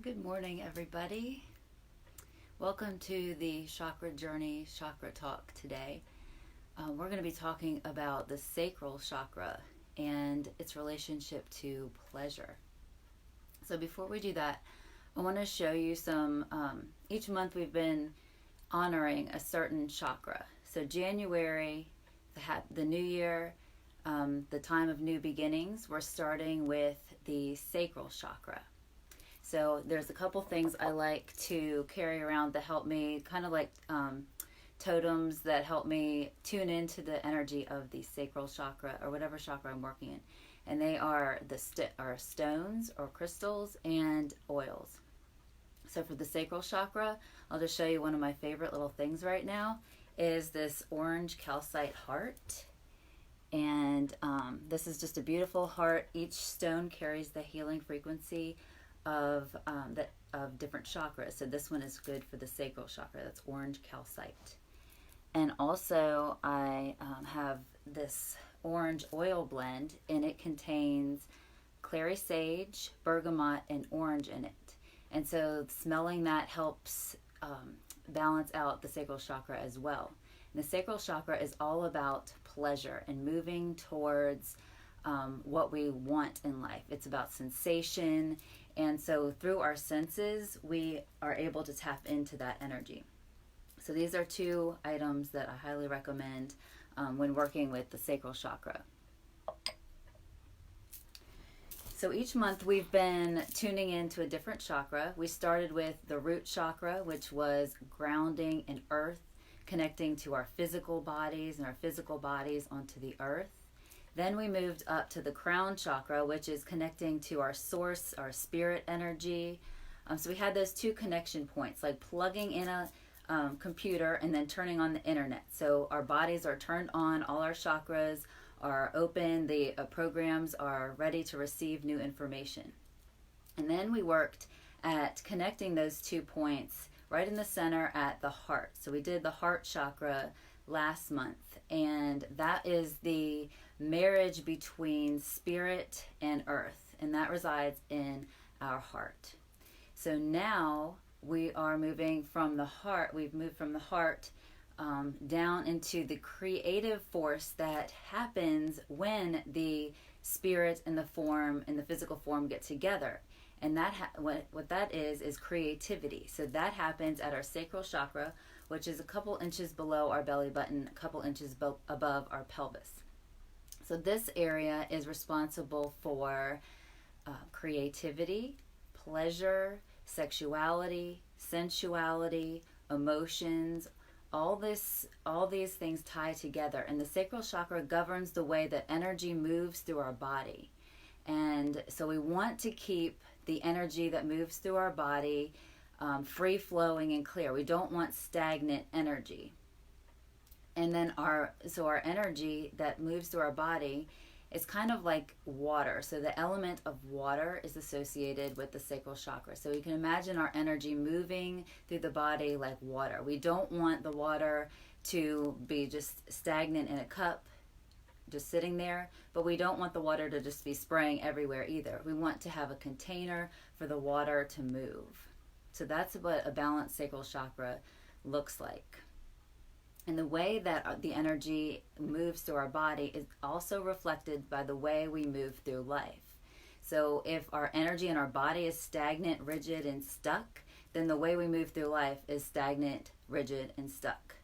Good morning, everybody. Welcome to the Chakra Journey Chakra Talk today. We're going to be talking about the Sacral Chakra and its relationship to pleasure. So before we do that, I want to show you some, each month we've been honoring a certain chakra. So January, the new year, the time of new beginnings, we're starting with the Sacral Chakra. So there's a couple things I like to carry around that help me, kind of like totems that help me tune into the energy of the sacral chakra or whatever chakra I'm working in. And they are stones or crystals and oils. So for the sacral chakra, I'll just show you one of my favorite little things right now is this orange calcite heart. And this is just a beautiful heart. Each stone carries the healing frequency of different chakras. So this one is good for the sacral chakra. That's orange calcite. And also I have this orange oil blend, and it contains clary sage, bergamot, and orange in it. And so smelling that helps balance out the sacral chakra as well. And the sacral chakra is all about pleasure and moving towards what we want in life. It's about sensation. And so through our senses, we are able to tap into that energy. So these are two items that I highly recommend when working with the sacral chakra. So each month we've been tuning into a different chakra. We started with the root chakra, which was grounding in earth, connecting to our physical bodies and our physical bodies onto the earth. Then we moved up to the crown chakra, which is connecting to our source, our spirit energy. So we had those two connection points, like plugging in a computer and then turning on the internet. So our bodies are turned on, all our chakras are open, the programs are ready to receive new information. And then we worked at connecting those 2 points right in the center at the heart. So we did the heart chakra last month, and that is the marriage between spirit and earth, and that resides in our heart. So now we are moving from the heart, we've moved from the heart down into the creative force that happens when the spirit and the form and the physical form get together. And that what that is creativity. So that happens at our sacral chakra, which is a couple inches below our belly button, a couple inches above our pelvis. So this area is responsible for creativity, pleasure, sexuality, sensuality, emotions. All these things tie together, and the sacral chakra governs the way that energy moves through our body. And so we want to keep the energy that moves through our body free flowing and clear. We don't want stagnant energy. And then our energy that moves through our body is kind of like water. So the element of water is associated with the sacral chakra. So you can imagine our energy moving through the body like water. We don't want the water to be just stagnant in a cup, just sitting there, but we don't want the water to just be spraying everywhere either. We want to have a container for the water to move. So that's what a balanced sacral chakra looks like. And the way that the energy moves through our body is also reflected by the way we move through life. So if our energy in our body is stagnant, rigid, and stuck, then the way we move through life is stagnant, rigid, and stuck.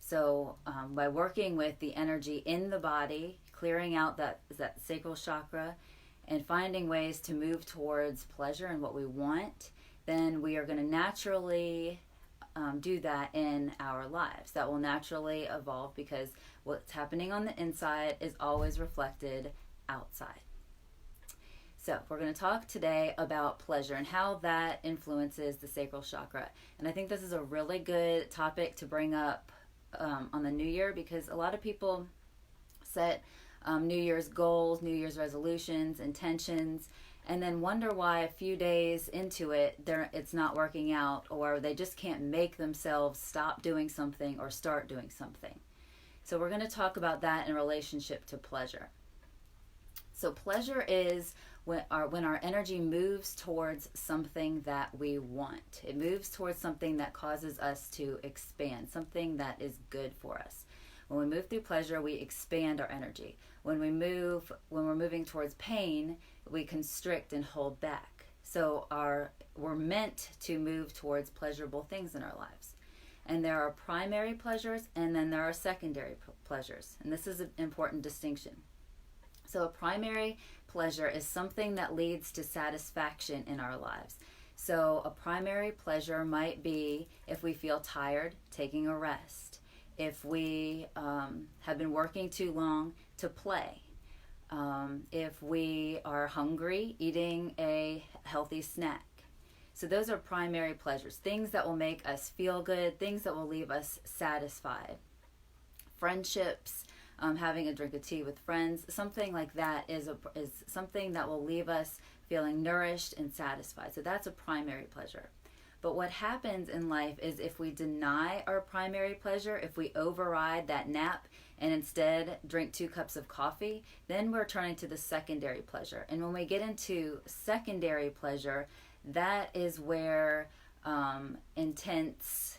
So by working with the energy in the body, clearing out that sacral chakra, and finding ways to move towards pleasure and what we want, then we are going to naturally do that in our lives. That will naturally evolve because what's happening on the inside is always reflected outside. So we're going to talk today about pleasure and how that influences the sacral chakra. And I think this is a really good topic to bring up on the new year, because a lot of people set New Year's goals, New Year's resolutions, intentions, and then wonder why a few days into it, it's not working out, or they just can't make themselves stop doing something or start doing something. So we're going to talk about that in relationship to pleasure. So pleasure is when our energy moves towards something that we want. It moves towards something that causes us to expand, something that is good for us. When we move through pleasure, we expand our energy. When we're moving towards pain, we constrict and hold back. So we're meant to move towards pleasurable things in our lives. And there are primary pleasures, and then there are secondary pleasures. And this is an important distinction. So a primary pleasure is something that leads to satisfaction in our lives. So a primary pleasure might be if we feel tired, taking a rest. If we have been working too long, to play. If we are hungry, eating a healthy snack. So those are primary pleasures, things that will make us feel good, things that will leave us satisfied. Friendships, having a drink of tea with friends, something like that is something that will leave us feeling nourished and satisfied. So that's a primary pleasure. But what happens in life is if we deny our primary pleasure, if we override that nap and instead drink 2 cups of coffee, then we're turning to the secondary pleasure. And when we get into secondary pleasure, that is where intense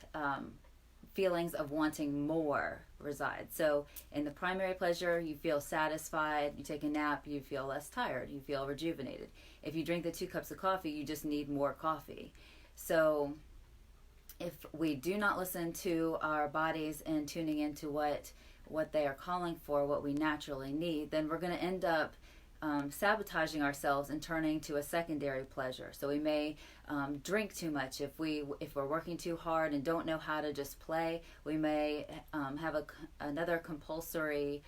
feelings of wanting more reside. So in the primary pleasure, you feel satisfied. You take a nap, you feel less tired. You feel rejuvenated. If you drink the 2 cups of coffee, you just need more coffee. So if we do not listen to our bodies and tuning into what they are calling for, what we naturally need, then we're going to end up sabotaging ourselves and turning to a secondary pleasure. So we may drink too much. If we're working too hard and don't know how to just play, we may have another compulsory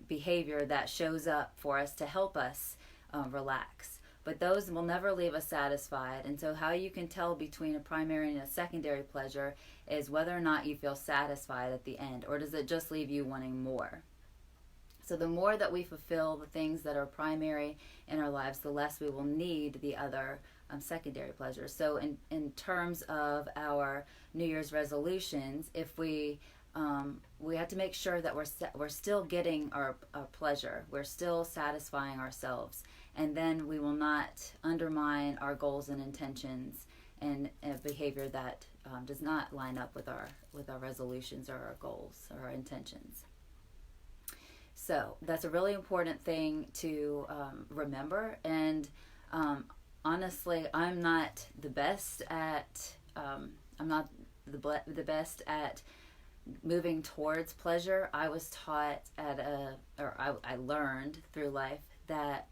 behavior that shows up for us to help us relax. But those will never leave us satisfied. And so how you can tell between a primary and a secondary pleasure is whether or not you feel satisfied at the end, or does it just leave you wanting more. So the more that we fulfill the things that are primary in our lives, the less we will need the other secondary pleasures. So in terms of our New Year's resolutions, if we have to make sure that we're still getting our pleasure, we're still satisfying ourselves, and then we will not undermine our goals and intentions and a behavior that does not line up with our resolutions or our goals or our intentions. So that's a really important thing to remember. And honestly, I'm not the best at moving towards pleasure. I was taught I learned through life that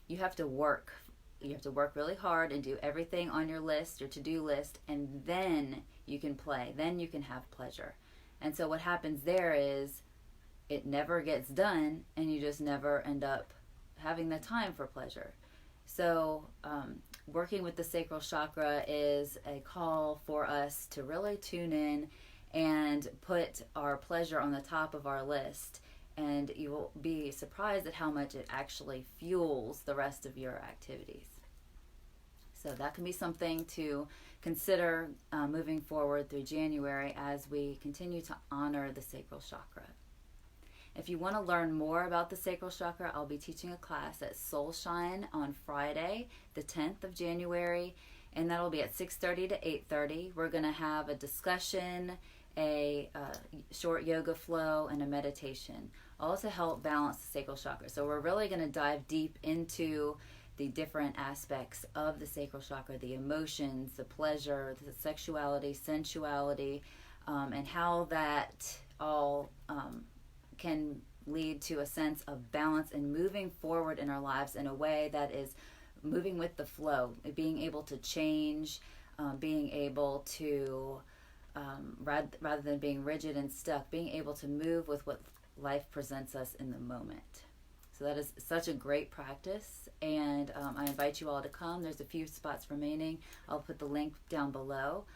you have to work. You have to work really hard and do everything on your list, your to-do list, and then you can play. Then you can have pleasure. And so what happens there is it never gets done, and you just never end up having the time for pleasure. So working with the sacral chakra is a call for us to really tune in and put our pleasure on the top of our list. And you will be surprised at how much it actually fuels the rest of your activities. So that can be something to consider moving forward through January as we continue to honor the sacral chakra. If you want to learn more about the sacral chakra, I'll be teaching a class at Soulshine on Friday, the 10th of January, and that'll be at 6:30 to 8:30. We're going to have a discussion, a short yoga flow, and a meditation, all to help balance the sacral chakra. So we're really going to dive deep into the different aspects of the sacral chakra, the emotions, the pleasure, the sexuality, sensuality, and how that all can lead to a sense of balance and moving forward in our lives in a way that is moving with the flow, being able to change, being able to, rather than being rigid and stuck, being able to move with what life presents us in the moment. So that is such a great practice, and I invite you all to come. There's a few spots remaining. I'll put the link down below.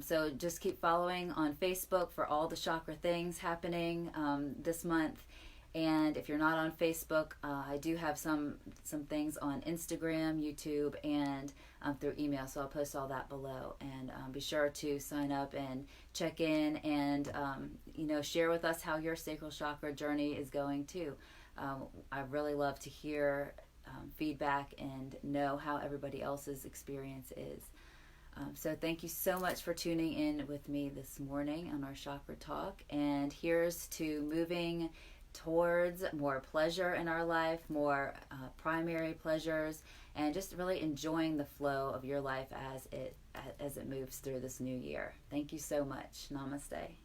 So just keep following on Facebook for all the chakra things happening this month. And if you're not on Facebook, I do have some things on Instagram, YouTube, and through email. So I'll post all that below. And be sure to sign up and check in and share with us how your sacral chakra journey is going too. I really love to hear feedback and know how everybody else's experience is. So thank you so much for tuning in with me this morning on our Chakra Talk. And here's to moving towards more pleasure in our life, more primary pleasures, and just really enjoying the flow of your life as it moves through this new year. Thank you so much. Namaste.